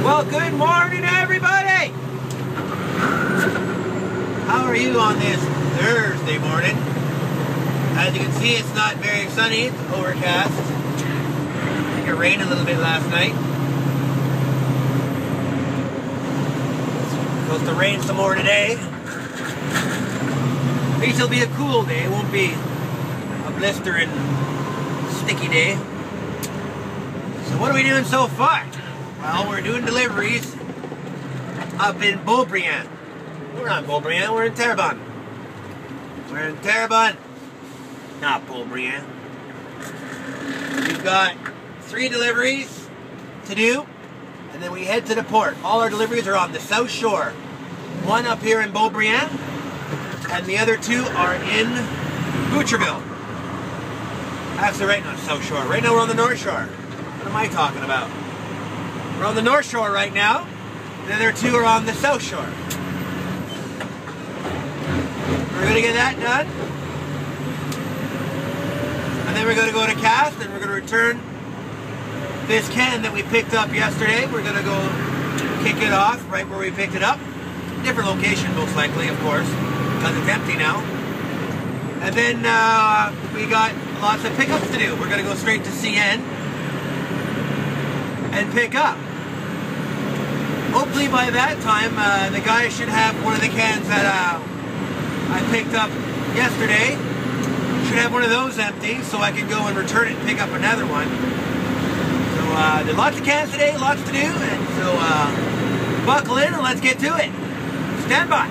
Well, good morning, everybody! How are you on this Thursday morning? As you can see, it's not very sunny, it's overcast. I think it rained a little bit last night. It's supposed to rain some more today. At least it'll be a cool day, it won't be a blistering, sticky day. So what are we doing so far? Well, we're doing deliveries up in Beaubriand. We're not in Beaubriand, we're in Terrebonne. We're in Terrebonne, not Beaubriand. We've got 3 deliveries to do, and then we head to the port. All our deliveries are on the South Shore. 1 up here in Beaubriand, and the other 2 are in Boucherville. Actually, right now, South Shore. Right now we're on the North Shore. What am I talking about? We're on the North Shore right now. The other 2 are on the South Shore. We're going to get that done. And then we're going to go to Cast, and we're going to return this can that we picked up yesterday. We're going to go kick it off right where we picked it up. Different location, most likely, of course, because it's empty now. And then we got lots of pickups to do. We're going to go straight to CN and pick up. Hopefully by that time, the guy should have one of the cans that I picked up yesterday. Should have one of those empty, so I can go and return it and pick up another one. So there's lots of cans today, lots to do, and so buckle in and let's get to it. Stand by.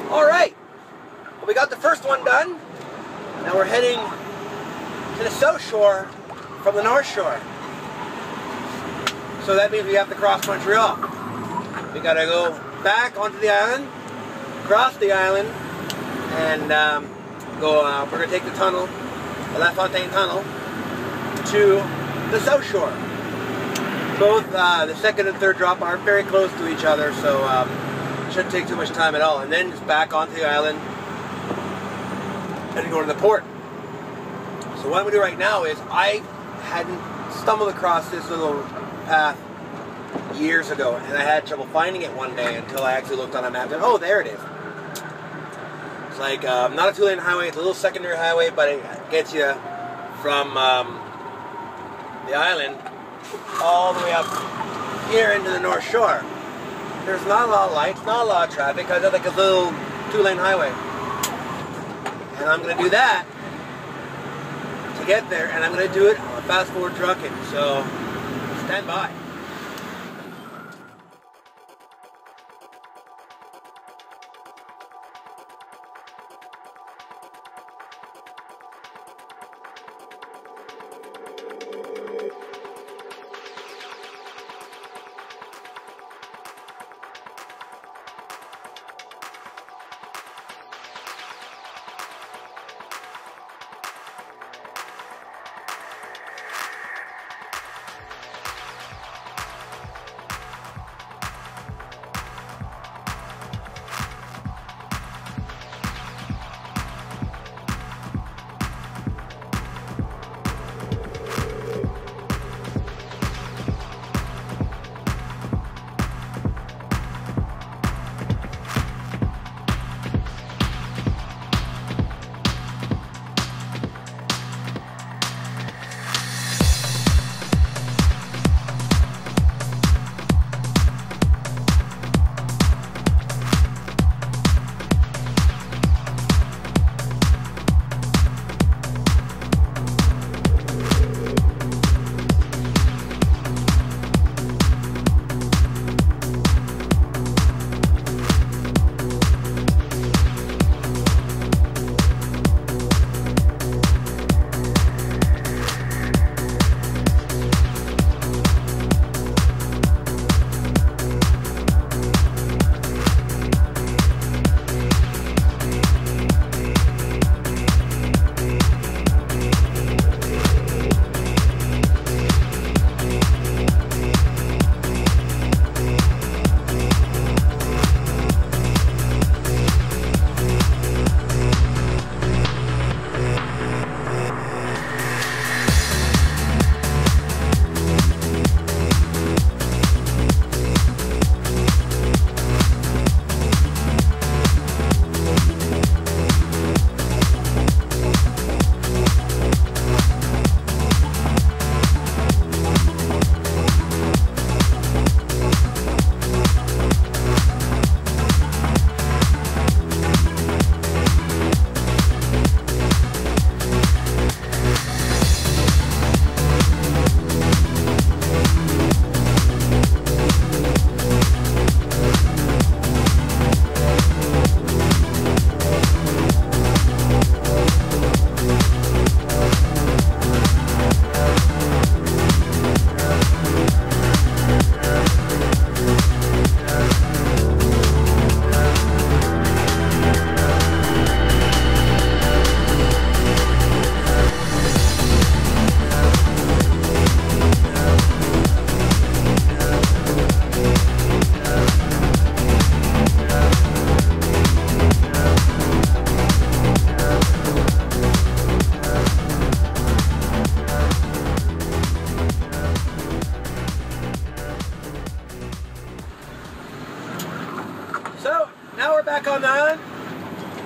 Alright, well, we got the first one done. Now we're heading to the South Shore from the North Shore. So that means we have to cross Montreal. We gotta go back onto the island, cross the island, and we're gonna take the tunnel, the La Fontaine Tunnel, to the South Shore. Both the second and third drop aren't very close to each other, so shouldn't take too much time at all. And then just back onto the island and go to the port. So what I'm going to do right now is, I hadn't stumbled across this little path years ago, and I had trouble finding it one day until I actually looked on a map and, oh, there it is. It's like not a 2-lane highway, it's a little secondary highway, but it gets you from the island all the way up here into the North Shore. There's not a lot of lights, not a lot of traffic, because it's like a little 2-lane highway. And I'm going to do that to get there, and I'm going to do it on fast forward trucking. So, stand by.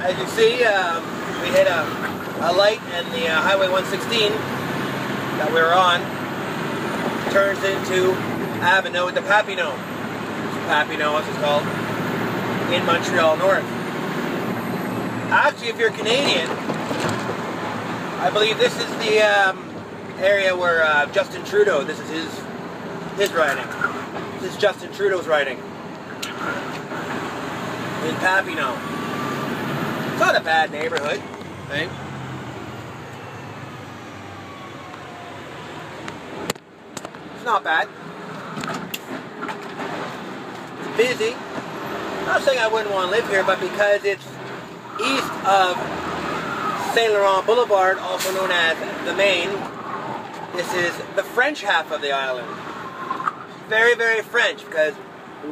as you see, we hit a light in the Highway 116 that we were on. Turns into Avenue de Papineau. Papineau, as it's called, in Montreal North. Actually, if you're Canadian, I believe this is the area where Justin Trudeau, this is his riding. This is Justin Trudeau's riding. In Papineau. It's not a bad neighborhood, I think. It's not bad. It's busy. I'm not saying I wouldn't want to live here, but because it's east of Saint Laurent Boulevard, also known as the Main, this is the French half of the island. Very, very French, because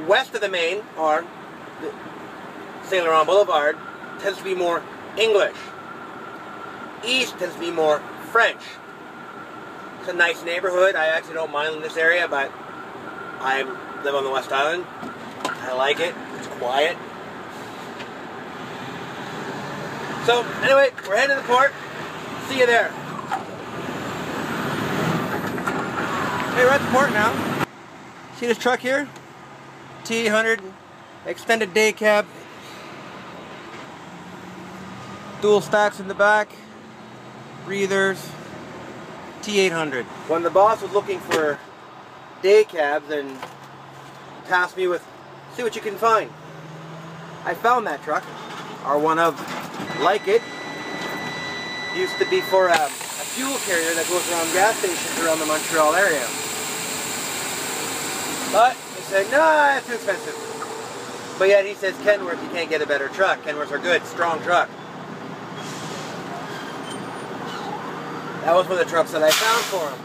west of the Main, or Saint Laurent Boulevard, tends to be more English. East tends to be more French. It's a nice neighborhood. I actually don't mind in this area, but I live on the West Island. I like it. It's quiet. So, anyway, we're heading to the port. See you there. Hey, we're at the port now. See this truck here? T800 extended day cab. Dual stacks in the back. Breathers. T800. When the boss was looking for day cabs and tasked me with, see what you can find. I found that truck, or one of like it. Used to be for a fuel carrier that goes around gas stations around the Montreal area. But he said, no, it's too expensive. But yet he says, Kenworth, you can't get a better truck. Kenworths are good, strong truck. That was one of the trucks that I found for him.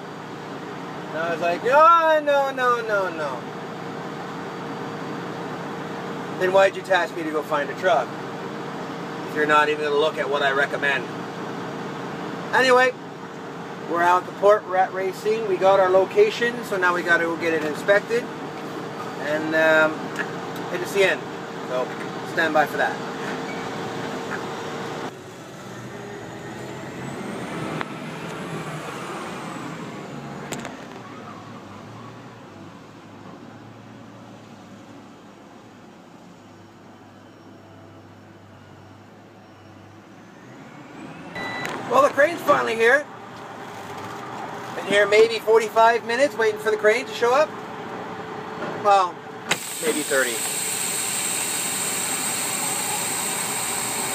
And I was like, no. Then why'd you task me to go find a truck? If you're not even going to look at what I recommend. Anyway, we're out at the port, we're at Racine. We got our location, so now we got to go get it inspected. And head to CN. So, stand by for that. Well, the crane's finally here. Been here maybe 45 minutes waiting for the crane to show up. Well, maybe 30.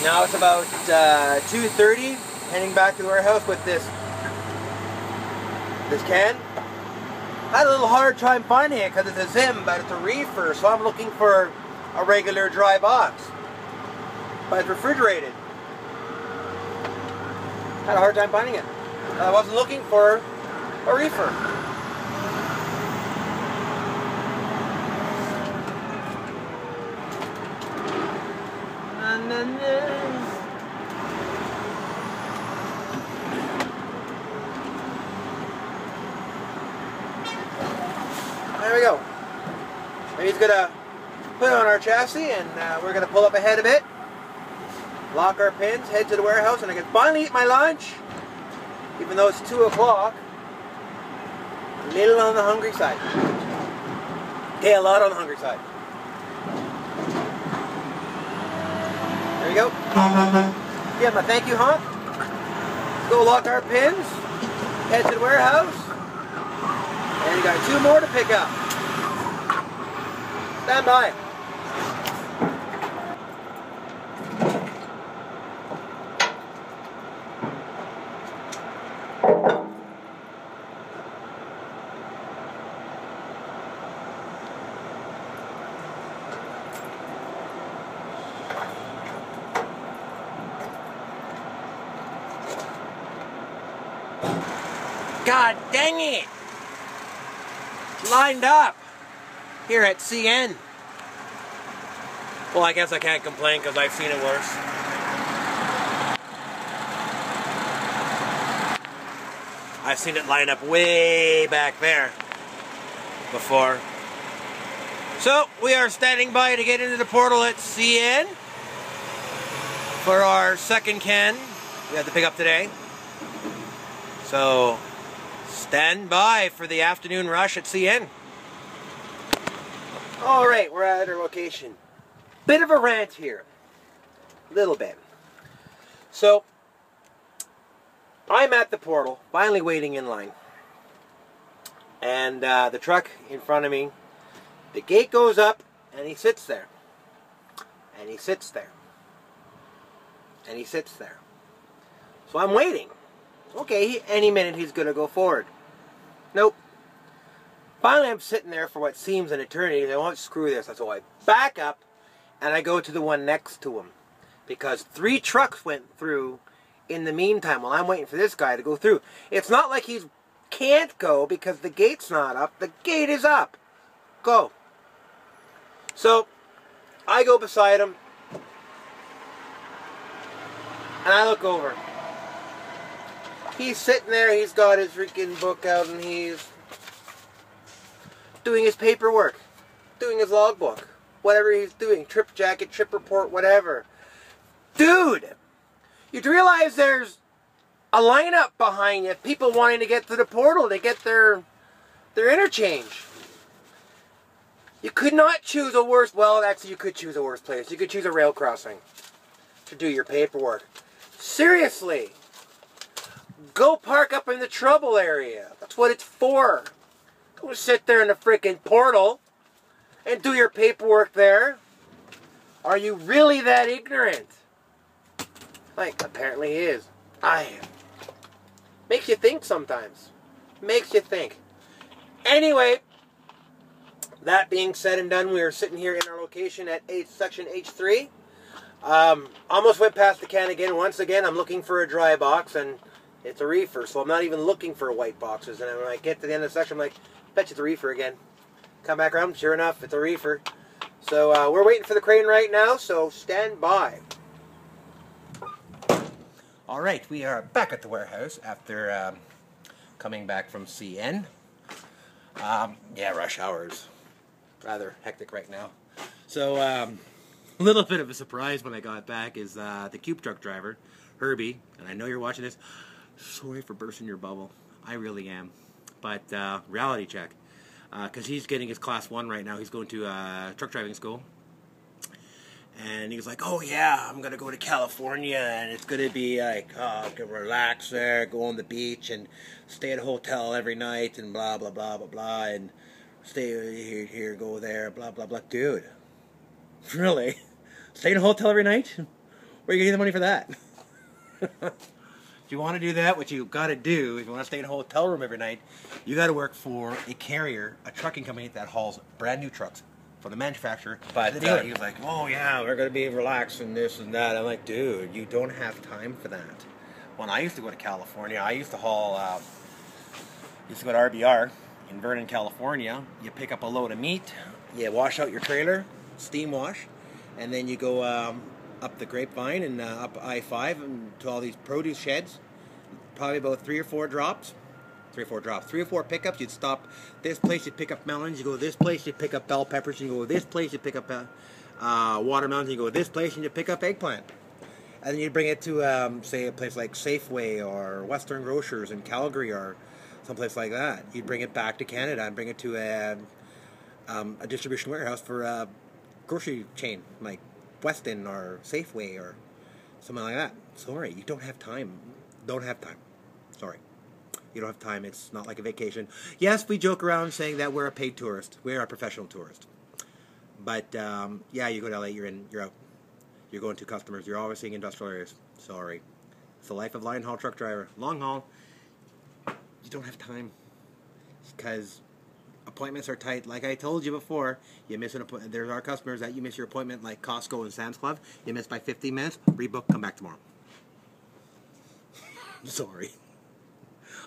Now it's about 2:30, heading back to the warehouse with this can. I had a little hard time finding it because it's a Zim, but it's a reefer, so I'm looking for a regular dry box. But it's refrigerated. Had a hard time finding it. I wasn't looking for a reefer. There we go. And he's gonna put it on our chassis, and we're gonna pull up ahead of it. Lock our pins, head to the warehouse, and I can finally eat my lunch, even though it's 2 o'clock. A little on the hungry side. Okay, a lot on the hungry side. There we go. Yeah, my thank you honk. Let's go lock our pins, head to the warehouse, and you got 2 more to pick up. Stand by. God dang it! Lined up here at CN. Well, I guess I can't complain because I've seen it worse. I've seen it line up way back there before. So, we are standing by to get into the portal at CN. for our second can we have to pick up today. So stand by for the afternoon rush at CN. Alright, we're at our location. Bit of a rant here. Little bit. So I'm at the portal, finally waiting in line. And the truck in front of me, the gate goes up, and he sits there. And he sits there. And he sits there. So I'm waiting. Okay, any minute he's going to go forward. Nope. Finally I'm sitting there for what seems an eternity. I won't screw this. So I back up, and I go to the one next to him. Because 3 trucks went through in the meantime while I'm waiting for this guy to go through. It's not like he can't go because the gate's not up. The gate is up. Go. So I go beside him, and I look over. He's sitting there, he's got his freaking book out, and he's doing his paperwork, doing his logbook, whatever he's doing, trip jacket, trip report, whatever. Dude, you'd realize there's a lineup behind you, people wanting to get to the portal to get their interchange. You could not choose a worse, well, actually you could choose a worse place. You could choose a rail crossing to do your paperwork. Seriously, go park up in the trouble area. That's what it's for. Don't sit there in the freaking portal and do your paperwork there. Are you really that ignorant? Like, apparently he is. I am. Makes you think sometimes. Makes you think. Anyway, that being said and done, we are sitting here in our location at section H3. Almost went past the can again. Once again, I'm looking for a dry box, and it's a reefer, so I'm not even looking for white boxes. And when I get to the end of the section, I'm like, bet you it's a reefer again. Come back around, sure enough, it's a reefer. So we're waiting for the crane right now, so stand by. Alright, we are back at the warehouse after coming back from CN. Yeah, rush hours. Rather hectic right now. So, a little bit of a surprise when I got back is the cube truck driver, Herbie, and I know you're watching this. Sorry for bursting your bubble. I really am. But reality check. Because he's getting his class 1 right now. He's going to truck driving school. And he was like, oh yeah, I'm going to go to California, and it's going to be like, oh, I can relax there, go on the beach, and stay at a hotel every night, and blah, blah, blah, blah, blah, and stay here, go there, blah, blah, blah. Dude, really? Stay in a hotel every night? Where are you going to get the money for that? If you want to do that, what you got to do, if you want to stay in a hotel room every night, you got to work for a carrier, a trucking company that hauls brand new trucks for the manufacturer. But he was like, oh yeah, we're going to be relaxed and this and that. I'm like, dude, you don't have time for that. When I used to go to California, I used to haul, used to go to RBR in Vernon, California. You pick up a load of meat, you wash out your trailer, steam wash, and then you go up the Grapevine and up I-5 and to all these produce sheds. Probably about 3 or 4 drops. 3 or 4 pickups. You'd stop this place, you'd pick up melons. You go this place, you'd pick up bell peppers. You go this place, you pick up watermelons. You go this place, and you pick up eggplant. And then you'd bring it to, say, a place like Safeway or Western Grocers in Calgary or someplace like that. You'd bring it back to Canada and bring it to a distribution warehouse for a grocery chain like Weston or Safeway or something like that. Sorry, you don't have time. Don't have time. Sorry. You don't have time. It's not like a vacation. Yes, we joke around saying that we're a paid tourist. We're a professional tourist. But, yeah, you go to LA, you're out. You're going to customers. You're always seeing industrial areas. Sorry. It's the life of line haul truck driver. Long haul, you don't have time. Because appointments are tight. Like I told you before, you miss an appointment. There are customers that you miss your appointment, like Costco and Sam's Club. You miss by 15 minutes, rebook, come back tomorrow. Sorry.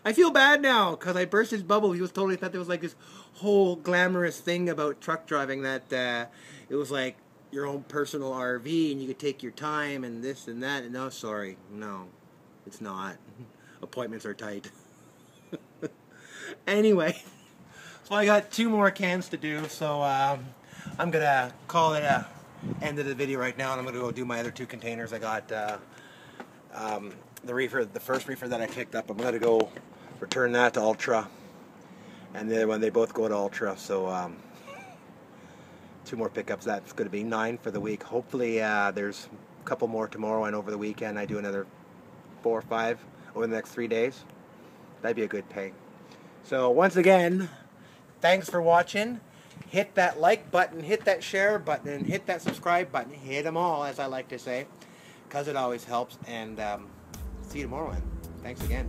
I feel bad now because I burst his bubble. He was totally thought there was like this whole glamorous thing about truck driving that it was like your own personal RV and you could take your time and this and that. And no, sorry. No, it's not. Appointments are tight. Anyway, so I got 2 more cans to do, so I'm going to call it a end of the video right now, and I'm going to go do my other 2 containers. I got the reefer, the first reefer that I picked up. I'm going to go return that to Ultra, and the other one, they both go to Ultra. So 2 more pickups. That's going to be 9 for the week. Hopefully there's a couple more tomorrow, and over the weekend I do another 4 or 5 over the next 3 days. That'd be a good pay. So once again, thanks for watching. Hit that like button, hit that share button, and hit that subscribe button. Hit them all, as I like to say, because it always helps. And see you tomorrow, man. Thanks again.